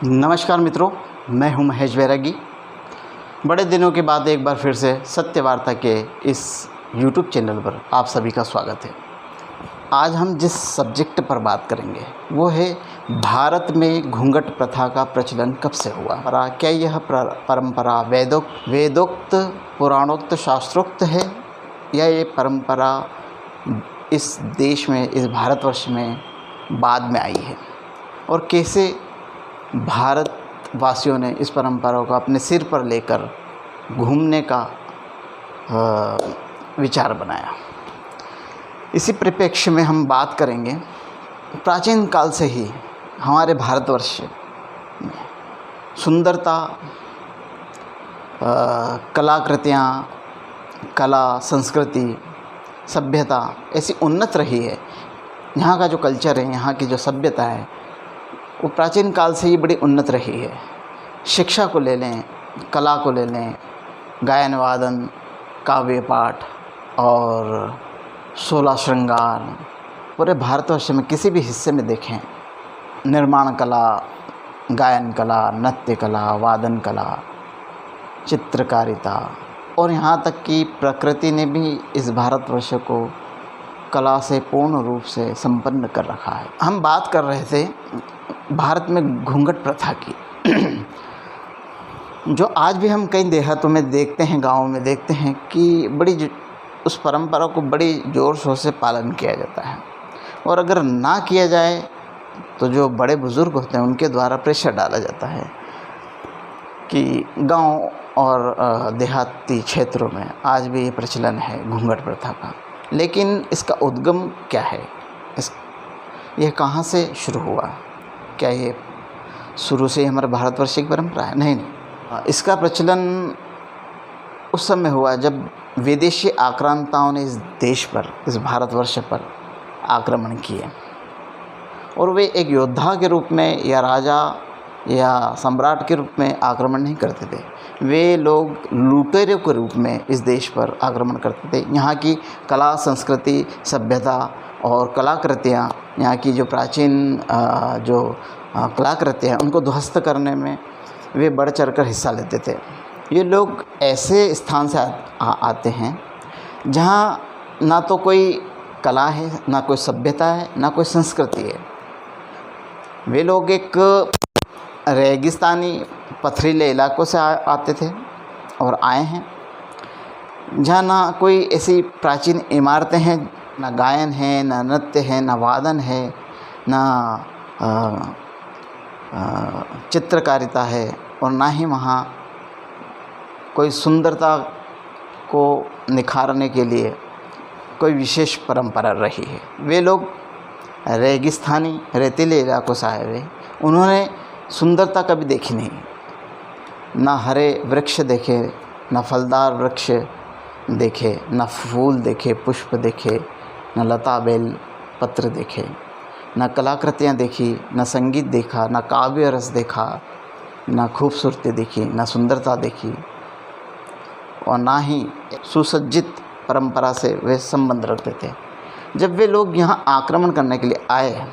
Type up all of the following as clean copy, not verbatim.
नमस्कार मित्रों, मैं हूं महेश बैरागी। बड़े दिनों के बाद एक बार फिर से सत्य वार्ता के इस YouTube चैनल पर आप सभी का स्वागत है। आज हम जिस सब्जेक्ट पर बात करेंगे वो है भारत में घूंघट प्रथा का प्रचलन कब से हुआ। क्या यह परंपरा वेदोक्त पुराणोक्त शास्त्रोक्त है या ये परंपरा इस देश में, इस भारतवर्ष में बाद में आई है, और कैसे भारतवासियों ने इस परंपरा को अपने सिर पर लेकर घूमने का विचार बनाया। इसी परिप्रेक्ष्य में हम बात करेंगे प्राचीन काल से ही हमारे भारतवर्ष में सुंदरता, कलाकृतियाँ, कला, संस्कृति, सभ्यता ऐसी उन्नत रही है। यहाँ का जो कल्चर है, यहाँ की जो सभ्यता है, वो प्राचीन काल से ही बड़ी उन्नत रही है। शिक्षा को ले लें, कला को ले लें, गायन वादन, काव्य पाठ और 16 श्रृंगार, पूरे भारतवर्ष में किसी भी हिस्से में देखें, निर्माण कला, गायन कला, नृत्य कला, वादन कला, चित्रकारिता, और यहाँ तक कि प्रकृति ने भी इस भारतवर्ष को कला से पूर्ण रूप से संपन्न कर रखा है। हम बात कर रहे थे भारत में घूंघट प्रथा की, जो आज भी हम कई देहातों में देखते हैं, गाँवों में देखते हैं कि उस परंपरा को बड़ी ज़ोर शोर से पालन किया जाता है। और अगर ना किया जाए तो जो बड़े बुज़ुर्ग होते हैं उनके द्वारा प्रेशर डाला जाता है कि गांव और देहाती क्षेत्रों में आज भी ये प्रचलन है घूंघट प्रथा का। लेकिन इसका उद्गम क्या है, यह कहाँ से शुरू हुआ? क्या ये शुरू से हमारे भारतवर्ष की परंपरा है? नहीं। इसका प्रचलन उस समय हुआ जब विदेशी आक्रांताओं ने इस देश पर, इस भारतवर्ष पर आक्रमण किए, और वे एक योद्धा के रूप में या राजा या सम्राट के रूप में आक्रमण नहीं करते थे। वे लोग लुटेरों के रूप में इस देश पर आक्रमण करते थे। यहाँ की कला, संस्कृति, सभ्यता और कलाकृतियाँ, यहाँ की जो प्राचीन कलाकृतियाँ हैं, उनको ध्वस्त करने में वे बढ़ चढ़कर हिस्सा लेते थे। ये लोग ऐसे स्थान से आते हैं जहाँ ना तो कोई कला है, ना कोई सभ्यता है, ना कोई संस्कृति है। वे लोग एक रेगिस्तानी पथरीले इलाकों से आते थे और आए हैं जहाँ ना कोई ऐसी प्राचीन इमारतें हैं, ना गायन है, ना नृत्य है, ना वादन है, ना चित्रकारिता है, और ना ही वहाँ कोई सुंदरता को निखारने के लिए कोई विशेष परंपरा रही है। वे लोग रेगिस्तानी, रेतीले इलाकों से आए हुए, उन्होंने सुंदरता कभी देखी नहीं, ना हरे वृक्ष देखे, ना फलदार वृक्ष देखे, ना फूल देखे, पुष्प देखे, ना लता बेल पत्र देखे, ना कलाकृतियाँ देखी, ना संगीत देखा, ना काव्य रस देखा, ना खूबसूरती देखी, ना सुंदरता देखी, और ना ही सुसज्जित परंपरा से वे संबंध रखते थे। जब वे लोग यहाँ आक्रमण करने के लिए आए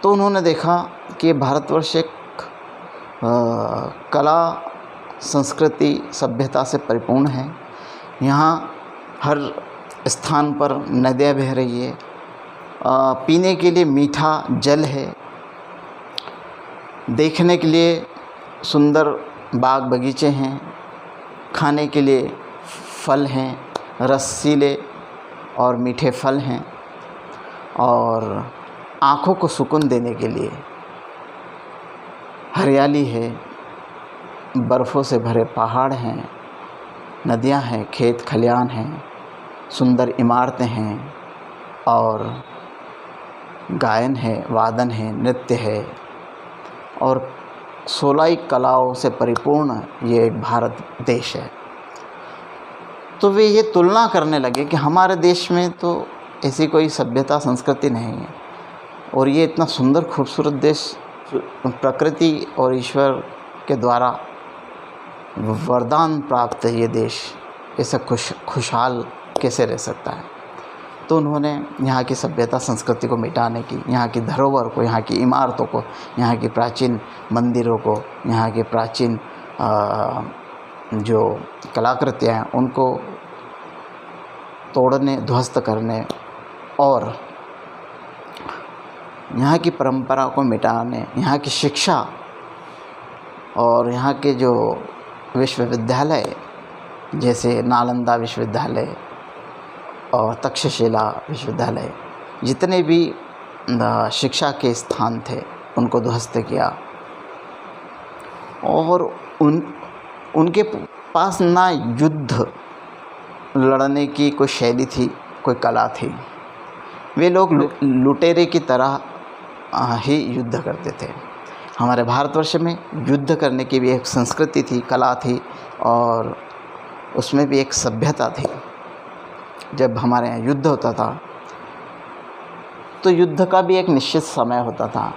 तो उन्होंने देखा कि भारतवर्ष एक कला, संस्कृति, सभ्यता से परिपूर्ण है। यहाँ हर स्थान पर नदियाँ बह रही है, पीने के लिए मीठा जल है, देखने के लिए सुंदर बाग बगीचे हैं, खाने के लिए फल हैं, रसीले और मीठे फल हैं, और आँखों को सुकून देने के लिए हरियाली है, बर्फ़ों से भरे पहाड़ हैं, नदियाँ हैं, खेत खलियान हैं, सुंदर इमारतें हैं, और गायन है, वादन है, नृत्य है, और 16 कलाओं से परिपूर्ण ये एक भारत देश है। तो वे ये तुलना करने लगे कि हमारे देश में तो ऐसी कोई सभ्यता, संस्कृति नहीं है, और ये इतना सुंदर खूबसूरत देश, प्रकृति और ईश्वर के द्वारा वरदान प्राप्त है ये देश, ऐसा खुशहाल कैसे रह सकता है। तो उन्होंने यहाँ की सभ्यता संस्कृति को मिटाने की, यहाँ की धरोहर को, यहाँ की इमारतों को, यहाँ की प्राचीन मंदिरों को, यहाँ के प्राचीन जो कलाकृतियाँ हैं उनको तोड़ने, ध्वस्त करने और यहाँ की परंपरा को मिटाने, यहाँ की शिक्षा और यहाँ के जो विश्वविद्यालय जैसे नालंदा विश्वविद्यालय और तक्षशिला विश्वविद्यालय, जितने भी शिक्षा के स्थान थे उनको ध्वस्त किया। और उनके पास ना युद्ध लड़ने की कोई शैली थी, कोई कला थी। वे लोग लुटेरे की तरह ही युद्ध करते थे। हमारे भारतवर्ष में युद्ध करने की भी एक संस्कृति थी, कला थी और उसमें भी एक सभ्यता थी। जब हमारे यहाँ युद्ध होता था तो युद्ध का भी एक निश्चित समय होता था।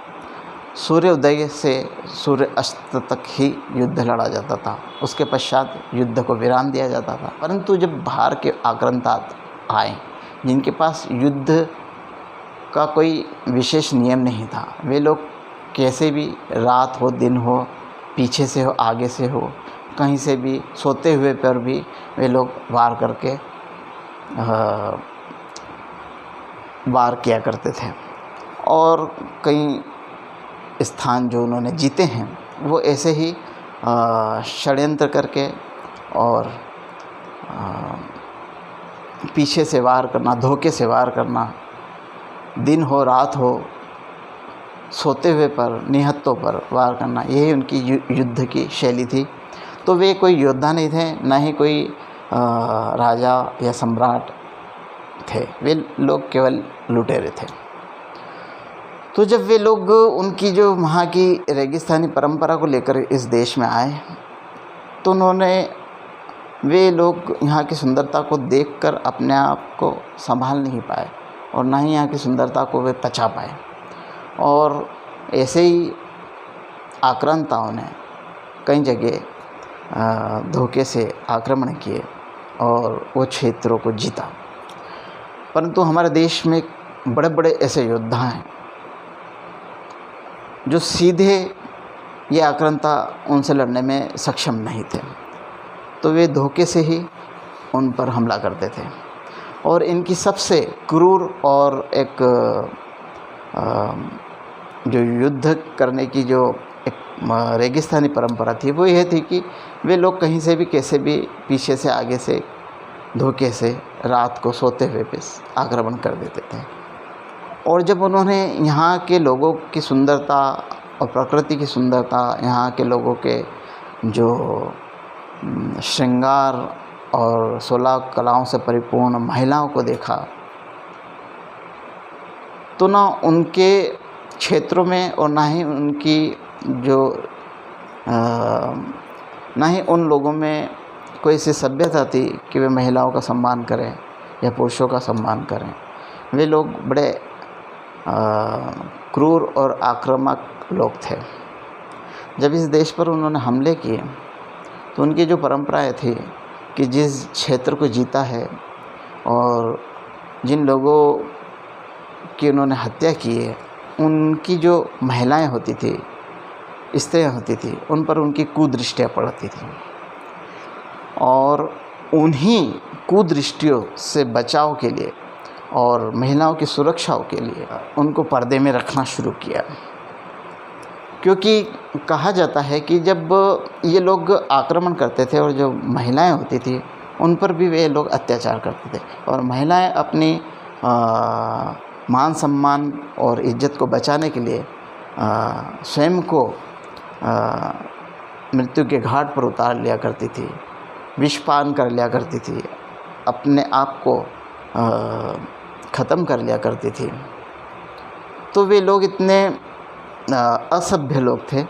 सूर्य उदय से सूर्य अस्त तक ही युद्ध लड़ा जाता था, उसके पश्चात युद्ध को विराम दिया जाता था। परंतु जब बाहर के आक्रांता आए जिनके पास युद्ध का कोई विशेष नियम नहीं था, वे लोग कैसे भी रात हो दिन हो, पीछे से हो आगे से हो, कहीं से भी सोते हुए पर भी वे लोग वार करके वार किया करते थे। और कई स्थान जो उन्होंने जीते हैं वो ऐसे ही षड्यंत्र करके और पीछे से वार करना, धोखे से वार करना, दिन हो रात हो, सोते हुए पर, निहत्तों पर वार करना, यही उनकी युद्ध की शैली थी। तो वे कोई योद्धा नहीं थे, ना ही कोई राजा या सम्राट थे, वे लोग केवल लुटेरे थे। तो जब वे लोग उनकी जो वहाँ की रेगिस्तानी परंपरा को लेकर इस देश में आए तो वे लोग यहाँ की सुंदरता को देखकर अपने आप को संभाल नहीं पाए और ना ही यहाँ की सुंदरता को वे पचा पाए। और ऐसे ही आक्रांताओं ने कई जगह धोखे से आक्रमण किए और वो क्षेत्रों को जीता। परंतु हमारे देश में बड़े बड़े ऐसे योद्धा हैं जो सीधे ये आक्रांता उनसे लड़ने में सक्षम नहीं थे, तो वे धोखे से ही उन पर हमला करते थे। और इनकी सबसे क्रूर और एक जो युद्ध करने की जो एक रेगिस्तानी परंपरा थी वो यह थी कि वे लोग कहीं से भी कैसे भी पीछे से आगे से धोखे से रात को सोते हुए पे आक्रमण कर देते थे। और जब उन्होंने यहाँ के लोगों की सुंदरता और प्रकृति की सुंदरता, यहाँ के लोगों के जो श्रृंगार और 16 कलाओं से परिपूर्ण महिलाओं को देखा तो ना उनके क्षेत्रों में और ना ही उनकी जो ना ही उन लोगों में कोई ऐसी सभ्यता थी कि वे महिलाओं का सम्मान करें या पुरुषों का सम्मान करें। वे लोग बड़े क्रूर और आक्रामक लोग थे। जब इस देश पर उन्होंने हमले किए तो उनकी जो परंपराएं थी कि जिस क्षेत्र को जीता है और जिन लोगों की उन्होंने हत्या की है उनकी जो महिलाएं होती थी, स्त्रियां होती थी, उन पर उनकी कुदृष्टियाँ पड़ती थी। और उन्हीं कुदृष्टियों से बचाव के लिए और महिलाओं की सुरक्षा के लिए उनको पर्दे में रखना शुरू किया। क्योंकि कहा जाता है कि जब ये लोग आक्रमण करते थे और जो महिलाएं होती थी उन पर भी वे लोग अत्याचार करते थे और महिलाएं अपनी मान सम्मान और इज्जत को बचाने के लिए स्वयं को मृत्यु के घाट पर उतार लिया करती थी, विषपान कर लिया करती थी, अपने आप को ख़त्म कर लिया करती थी। तो वे लोग इतने असभ्य लोग थे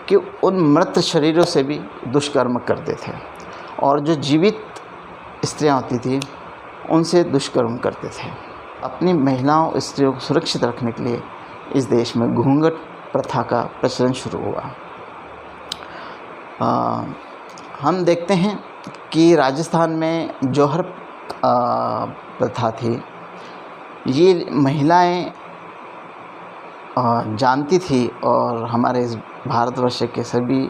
कि उन मृत शरीरों से भी दुष्कर्म करते थे और जो जीवित स्त्रियां होती थी उनसे दुष्कर्म करते थे। अपनी महिलाओं स्त्रियों को सुरक्षित रखने के लिए इस देश में घूंघट प्रथा का प्रचलन शुरू हुआ। हम देखते हैं कि राजस्थान में जौहर प्रथा थी ये महिलाएं जानती थी और हमारे इस भारतवर्ष के सभी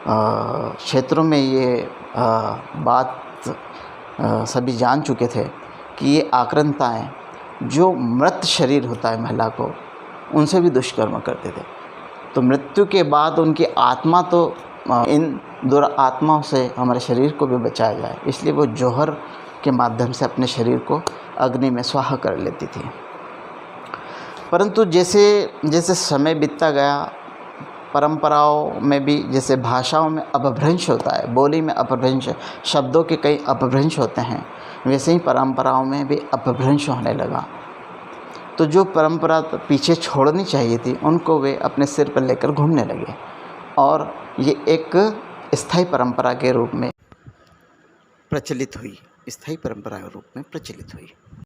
क्षेत्रों में ये बात सभी जान चुके थे कि ये आक्रांताएँ जो मृत शरीर होता है महिला को, उनसे भी दुष्कर्म करते थे। तो मृत्यु के बाद उनकी आत्मा तो इन दुरात्माओं से हमारे शरीर को भी बचाया जाए, इसलिए वो जौहर के माध्यम से अपने शरीर को अग्नि में स्वाहा कर लेती थी। परंतु जैसे जैसे समय बीतता गया, परंपराओं में भी जैसे भाषाओं में अपभ्रंश होता है, बोली में अपभ्रंश, शब्दों के कई अपभ्रंश होते हैं, वैसे ही परंपराओं में भी अपभ्रंश होने लगा। तो जो परंपरा पीछे छोड़नी चाहिए थी, उनको वे अपने सिर पर लेकर घूमने लगे और ये एक स्थायी परंपरा के रूप में प्रचलित हुई।